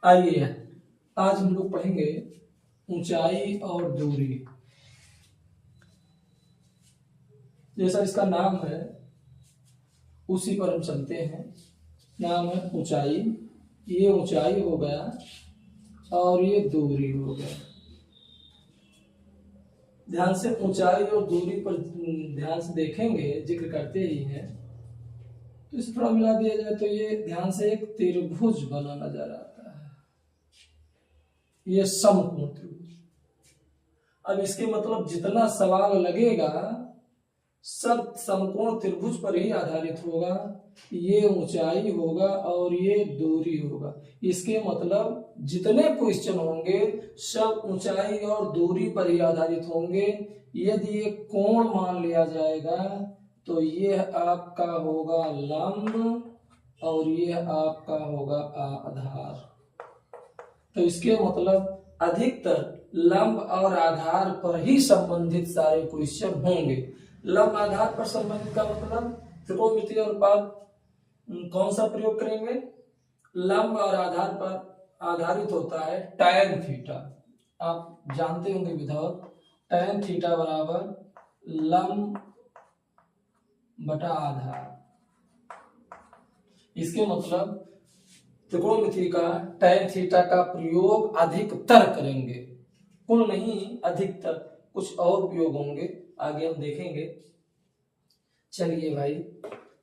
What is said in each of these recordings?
आइए आज हम लोग पढ़ेंगे ऊंचाई और दूरी। जैसा इसका नाम है उसी पर हम चलते हैं। नाम है ऊंचाई, ये ऊंचाई हो गया और ये दूरी हो गया। ध्यान से ऊंचाई और दूरी पर ध्यान से देखेंगे, जिक्र करते ही हैं तो इसे थोड़ा मिला दिया जाए तो ये ध्यान से एक त्रिभुज बना नजर आता है, ये समकोण त्रिभुज। अब इसके मतलब जितना सवाल लगेगा सब समकोण त्रिभुज पर ही आधारित होगा। ये ऊंचाई होगा और ये दूरी होगा। इसके मतलब जितने क्वेश्चन होंगे सब ऊंचाई और दूरी पर ही आधारित होंगे। यदि ये कोण मान लिया जाएगा तो ये आपका होगा लंब और ये आपका होगा आधार। तो इसके मतलब अधिकतर लंब और आधार पर ही संबंधित सारे क्वेश्चन होंगे। लंब आधार पर संबंधित का मतलब त्रिकोणमितीय अनुपात कौन सा प्रयोग करेंगे? लंब और आधार पर आधारित होता है tan थीटा। आप जानते होंगे विधान, tan थीटा बराबर लंब बटा आधार। इसके मतलब त्रिकोणमिति का tan थीटा का प्रयोग अधिकतर करेंगे, कुल नहीं अधिकतर, कुछ और प्रयोग होंगे आगे हम देखेंगे। चलिए भाई,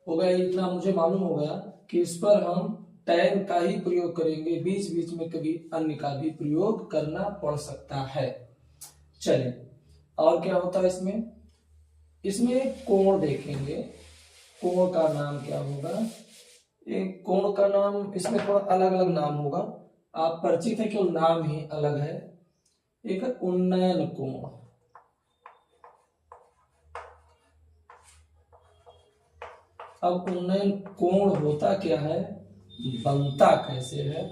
हो गया इतना, मुझे मालूम हो गया कि इस पर हम tan का ही प्रयोग करेंगे, बीच बीच में कभी अन्य का भी प्रयोग करना पड़ सकता है। चलिए और क्या होता है इसमें? इसमें एक कोण देखेंगे, कोण का नाम क्या होगा? एक कोण का नाम इसमें थोड़ा अलग अलग नाम होगा, आप परिचित है, केवल नाम ही अलग है। एक है उन्नयन कोण। अब उन्नयन कोण होता क्या है, बनता कैसे है,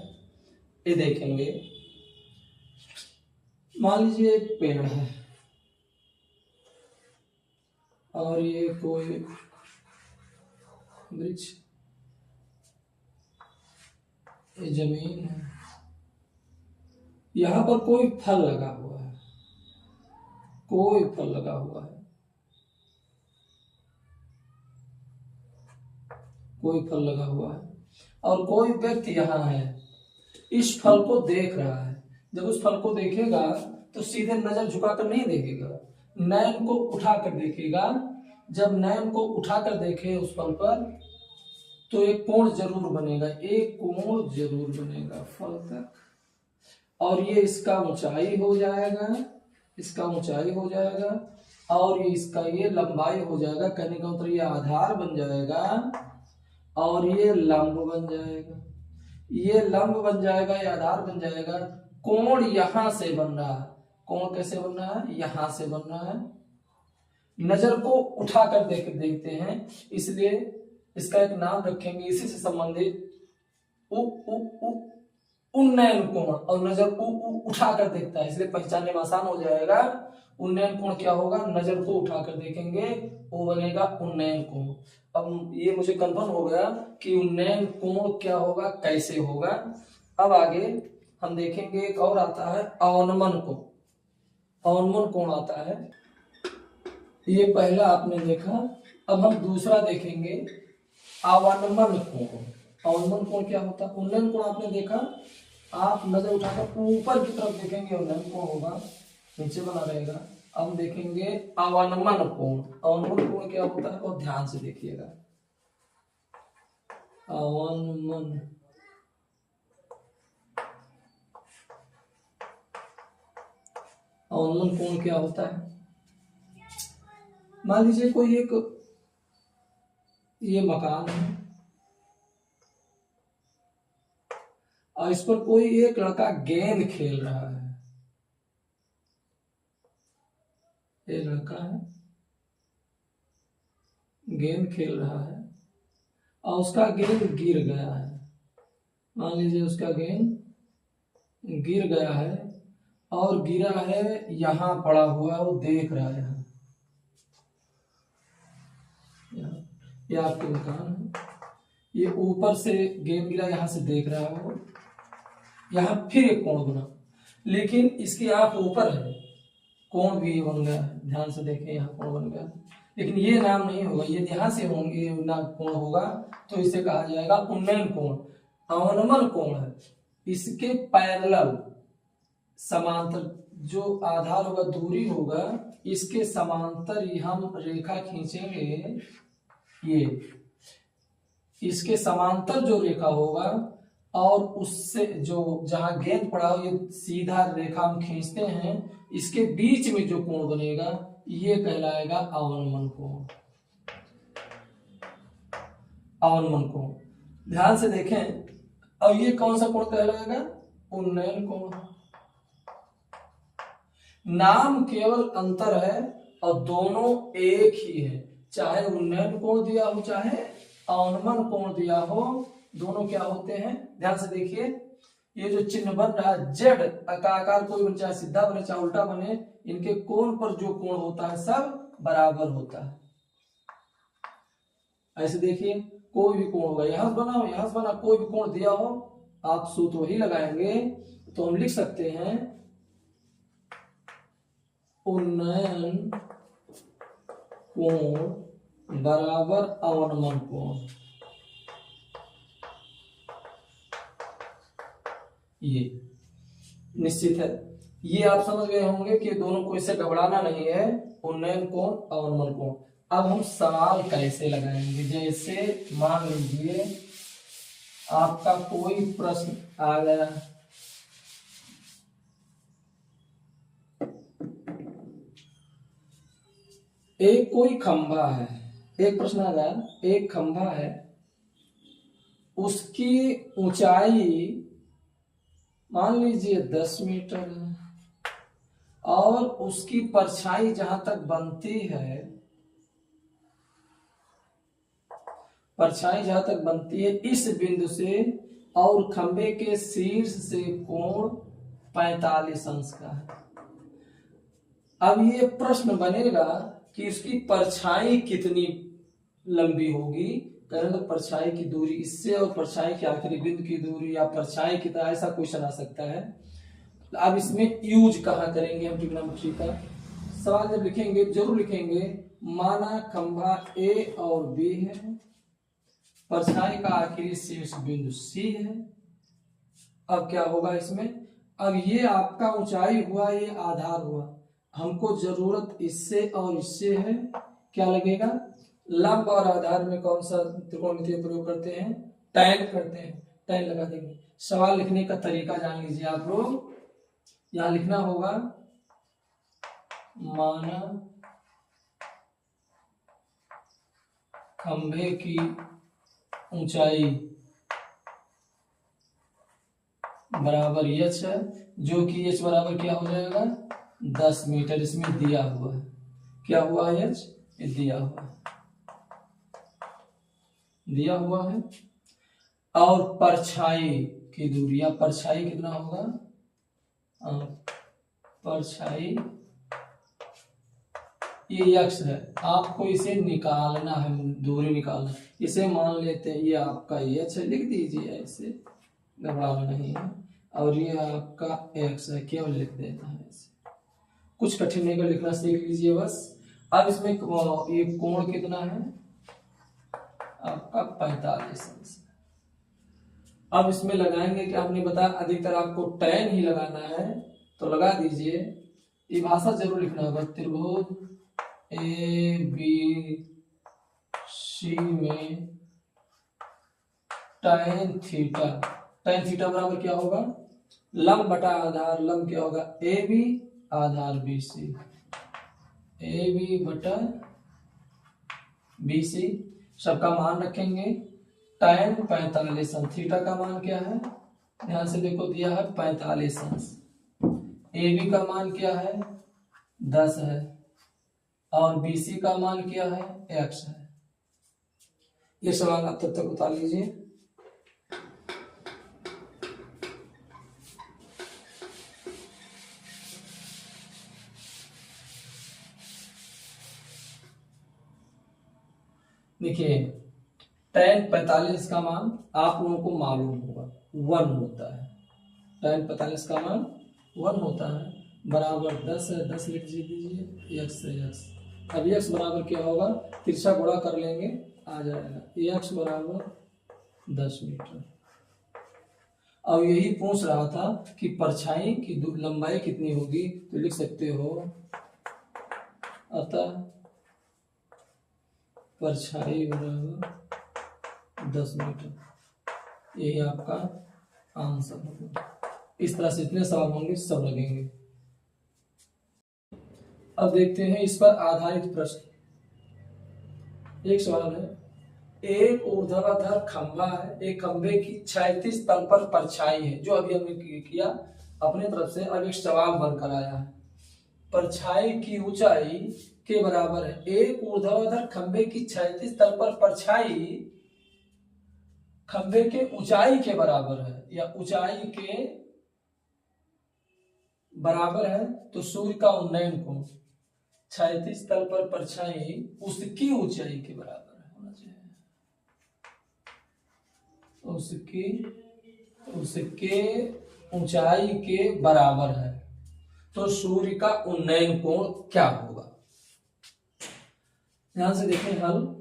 ये देखेंगे। मान लीजिए एक पेड़ है और ये कोई वृक्ष, ये जमीन है, यहां पर कोई फल लगा हुआ है, कोई फल लगा हुआ है, कोई फल लगा हुआ है और कोई व्यक्ति यहाँ है, इस फल को देख रहा है। जब उस फल को देखेगा तो सीधे नजर झुकाकर नहीं देखेगा, नयन को उठाकर देखेगा। जब नयन को उठाकर देखे उस फल पर तो एक कोण जरूर बनेगा, एक कोण जरूर बनेगा फल तक, और ये इसका ऊंचाई हो जाएगा, इसका ऊंचाई हो जाएगा और ये इसका ये लंबाई हो जाएगा। कहने का मतलब ये आधार बन जाएगा और ये लंब बन जाएगा, ये लंब बन जाएगा, ये आधार बन जाएगा। कोण यहां से बन रहा है, कोण कैसे बन रहा है? यहां से बन रहा है। नजर को उठाकर देखते हैं, इसलिए इसका एक नाम रखेंगे इसी से संबंधित उन्नयन कोण। और नजर को उठाकर देखता है इसलिए पहचानने में आसान हो जाएगा। उन्नयन कोण क्या होगा? नजर को उठाकर देखेंगे वो बनेगा उन्नयन कोण। अब ये मुझे कंफर्म हो गया कि उन्नयन कोण क्या होगा, कैसे होगा। अब आगे हम देखेंगे एक और आता है अवनमन कोण। अवनमन कोण आता है, ये पहला आपने देखा। अब हम दूसरा देखेंगे अवनमन कोण। अवनमन कोण क्या होता है? उन्नयन कोण आपने देखा, आप नजर उठाकर ऊपर की तरफ देखेंगे उन्नयन कोण होगा, नीचे बना रहेगा। अब हम देखेंगे अवनमन कोण। अवनमन कोण क्या होता है और ध्यान से देखिएगा। अवनमन अवनमन कोण क्या होता है? मान लीजिए कोई एक ये मकान है और इस पर कोई एक लड़का गेंद खेल रहा है। ये लड़का है, गेंद खेल रहा है और उसका गेंद गिर गया है। मान लीजिए उसका गेंद गिर गया है और गिरा है, यहां पड़ा हुआ है, वो देख रहा है। ये आपके मकान है, ये ऊपर से गेंद गिरा, यहां से देख रहा है वो। यहाँ फिर एक कोण बना, लेकिन इसकी आंख ऊपर है, कोण भी बन गया है, ध्यान से देखें यहाँ कोण बन गया, लेकिन ये नाम नहीं होगा, ये यहाँ से होंगे ना कोण होगा तो इसे कहा जाएगा उन्नयन कोण। अवनमन कोण है, इसके पैरेलल समांतर जो आधार होगा, दूरी होगा, इसके समांतर ही हम रेखा खींचेंगे, ये इसके समांतर जो रेखा होगा और उससे जो जहां गेंद पड़ा हो, ये सीधा रेखा हम खींचते हैं, इसके बीच में जो कोण बनेगा ये कहलाएगा अवनमन कोण। अवनमन कोण ध्यान से देखें, और ये कौन सा कोण कहलाएगा? उन्नयन कोण। नाम केवल अंतर है और दोनों एक ही है, चाहे उन्नयन कोण दिया हो चाहे अवनमन कोण दिया हो, दोनों क्या होते हैं? ध्यान से देखिए, ये जो चिन्ह बन रहा है जेड का आकार कोई बने, चाहे सीधा बने चाहे उल्टा बने, इनके कोण पर जो कोण होता है सब बराबर होता है। ऐसे देखिए, कोई भी कोण होगा, यहां से बना हो यहां से बना, कोई भी कोण दिया हो, आप सूत्र वही लगाएंगे तो हम लिख सकते हैं उन्नयन कोण बराबर अवनमन कोण। ये निश्चित है, ये आप समझ गए होंगे कि दोनों को इससे घबराना नहीं है, उन्नयन कोण अवनमन कोण। अब हम सवाल कैसे लगाएंगे? जैसे मान लीजिए आपका कोई प्रश्न आ गया, एक कोई खंभा है, एक प्रश्न आ गया, एक खंभा है, उसकी ऊंचाई मान लीजिए 10 मीटर है और उसकी परछाई जहां तक बनती है, परछाई जहां तक बनती है इस बिंदु से और खंभे के शीर्ष से कोण 45 अंश का है। अब ये प्रश्न बनेगा कि उसकी परछाई कितनी लंबी होगी, करें तो परछाई की दूरी इससे और परछाई के आखिरी बिंदु की दूरी या परछाई कितना, ऐसा क्वेश्चन आ सकता है। अब इसमें यूज कहाँ करेंगे हम ट्रिग्नोमेट्री का? सवाल जब लिखेंगे जरूर लिखेंगे, माना खंभा ए और बी है, परछाई का आखिरी शीर्ष बिंदु सी है। अब क्या होगा इसमें? अब ये आपका ऊंचाई हुआ, ये आधार हुआ, हमको जरूरत इससे और इससे है, क्या लगेगा? लंब और आधार में कौन सा त्रिकोणमितीय प्रयोग करते हैं? टैन करते हैं, टैन लगा देंगे। सवाल लिखने का तरीका जान लीजिए आप लोग, यहां लिखना होगा माना खंभे की ऊंचाई बराबर h है, जो कि h बराबर क्या हो जाएगा? 10 मीटर। इसमें दिया हुआ है, क्या हुआ है? h दिया हुआ है, दिया हुआ है। और परछाई की दूरी या परछाई कितना होगा? परछाई ये x है, आपको इसे निकालना है, दूरी निकालना है। इसे मान लेते हैं ये आपका h है, लिख दीजिए, ऐसे घबराना नहीं है। और ये आपका x है, केवल लिख देना है ऐसे, कुछ कठिन नहीं कर, लिखना सीख लीजिए बस। अब इसमें ये कोण कितना है आपका? 45 अंश। अब इसमें लगाएंगे क्या? हमने बताया अधिकतर आपको टैन ही लगाना है, तो लगा दीजिए। ये भाषा जरूर लिखना होगा, त्रिभुज ए बी सी में टैन थीटा, टैन थीटा बराबर क्या होगा? लंब बटा आधार, लंब क्या होगा? ए बी आधार बी सी, ए बी बटा बी सी। सबका मान रखेंगे, टैन 45 अंश, थीटा का मान क्या है? ध्यान से देखो, दिया है 45 अंश। ए बी का मान क्या है? 10 है, और बी सी का मान क्या है? x है। ये सवाल आप तब तक उतार लीजिए। देखिए, टैन 45 का मान आप लोगों को मालूम होगा 1 होता है, tan 45 का मान 1 होता है, बराबर 10 है, 10 लिख दीजिए, x है x। अब x बराबर क्या होगा, तिरछा गुणा कर लेंगे आ जाएगा, x बराबर 10 मीटर। अब यही पूछ रहा था कि परछाई की लंबाई कितनी होगी, तो लिख सकते हो अतः परछाई बराबर 10 मीटर, यही आपका आंसर होगा। इस तरह से जितने सवाल होंगे सब लगेंगे। अब देखते हैं इस पर आधारित प्रश्न। एक सवाल है, एक ऊर्ध्वाधर खंभा है, एक खंभे की क्षैतिज तल पर परछाई है, जो अभी हमने किया अपने तरफ से। अब एक सवाल बनकर आया है, परछाई की ऊंचाई के बराबर है। एक ऊर्ध्वाधर खंभे की क्षैतिज तल पर परछाई खंभे के ऊंचाई के बराबर है, या ऊंचाई के बराबर है, तो सूर्य का उन्नयन कोण क्षैतिज तल पर परछाई उसकी ऊंचाई के बराबर है, होना चाहिए उसके ऊंचाई के बराबर है, तो सूर्य का उन्नयन कोण क्या होगा। ध्यान से देखें हल।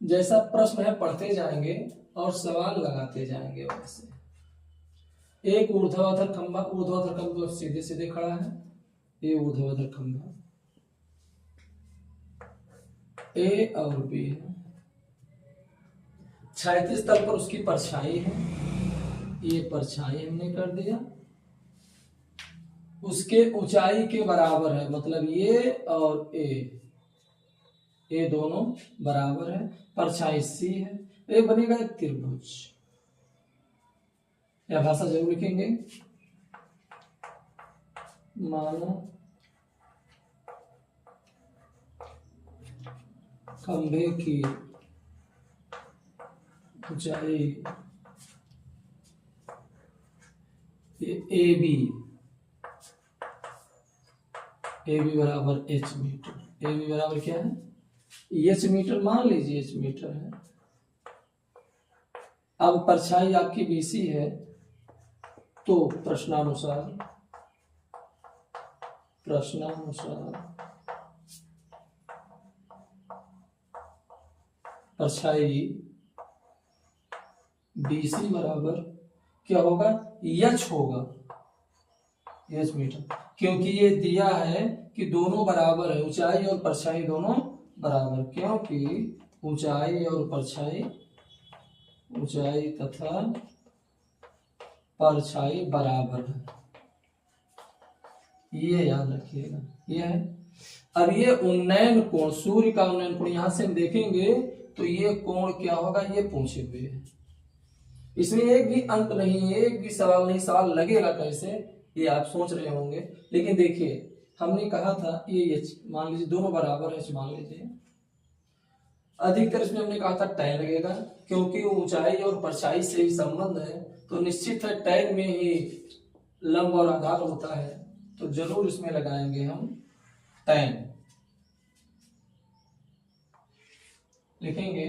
जैसा प्रश्न है पढ़ते जाएंगे और सवाल लगाते जाएंगे। वैसे एक ऊर्ध्वाधर खंभा सीधे सीधे खड़ा है, ये ऊर्ध्वाधर खंभा ए और बी है, क्षैतिज तल पर उसकी परछाई है, ये परछाई हमने कर दिया, उसके ऊंचाई के बराबर है, मतलब ये और ए दोनों बराबर है, परछाई सी है, ये बनेगा एक त्रिभुज। यह भाषा जरूर लिखेंगे, मानो खंभे की ऊंचाई ए बी बराबर h मीटर। ए बी बराबर क्या है, h मीटर, मान लीजिए h मीटर है। अब परछाई आपकी BC है, तो प्रश्नानुसार परछाई BC बराबर क्या होगा, h होगा, h मीटर, क्योंकि ये दिया है कि दोनों बराबर है, ऊंचाई और परछाई दोनों बराबर, क्योंकि ऊंचाई और परछाई, ऊंचाई तथा परछाई बराबर है, ये याद रखिएगा, ये है। अब ये उन्नयन कोण, सूर्य का उन्नयन कोण, यहां से हम देखेंगे तो ये कोण क्या होगा, ये पूछे हुए है, इसमें एक भी अंक नहीं, एक भी सवाल नहीं, सवाल लगेगा कैसे ये आप सोच रहे होंगे। लेकिन देखिए हमने कहा था ये मान लीजिए दोनों बराबर है, मान लीजिए, अधिकतर इसमें हमने कहा था टैन लगेगा, क्योंकि ऊंचाई और परछाई से ही संबंध है, तो निश्चित है टैन में ही लंब और आधार होता है, तो जरूर इसमें लगाएंगे हम टैन। लिखेंगे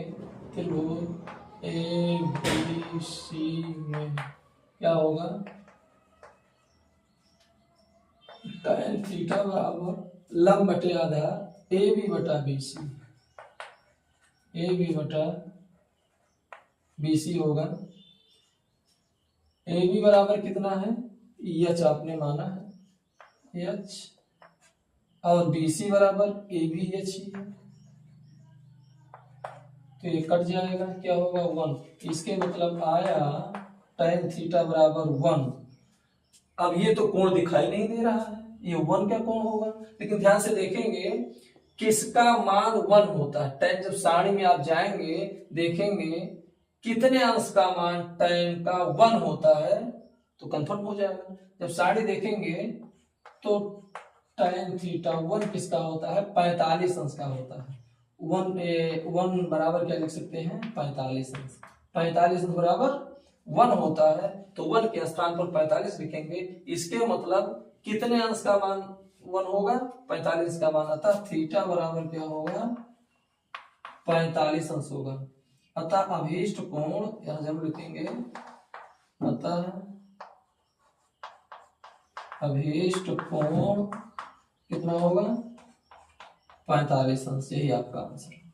त्रिभुज ए बी सी में क्या होगा, टैन थीटा बराबर लंब बटे आधार ए बी बटा बी सी, ए बी बटा बी सी होगा। ए बी बराबर कितना है, एच आपने माना है एच, और बी सी बराबर ए बी एच ही है, तो ये कट जाएगा, क्या होगा 1, इसके मतलब आया tan थीटा बराबर 1। अब ये तो कोण दिखाई नहीं दे रहा है, ये 1 क्या कोण होगा, लेकिन ध्यान से देखेंगे किसका मान 1 होता है। tan जब सारणी में आप जाएंगे देखेंगे कितने अंश का मान tan का 1 होता है, तो कंफर्म हो जाएगा। जब सारणी देखेंगे तो tan थीटा 1 किसका होता है, 45 अंश का होता है। 1 बराबर क्या लिख सकते हैं, 45 अंश, 45 अंश बराबर 1 होता है, तो 1 के स्थान पर 45 लिखेंगे। इसके मतलब कितने अंश का मान 1 होगा, 45 का मान, अतः थीटा बराबर क्या होगा, 45 अंश होगा। अतः अभीष्ट कोण यहां जरूर लिखेंगे अतः अभीष्ट कोण कितना होगा 45 अंश, यही आपका आंसर।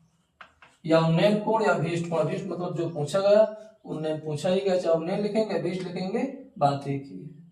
या उन्नयन कोण या अभीष्ट कोण, अभीष्ट मतलब जो पूछा गया, उन्नयन पूछा ही गया, चाहे उन्नयन लिखेंगे अभीष्ट लिखेंगे, बात एक ही है।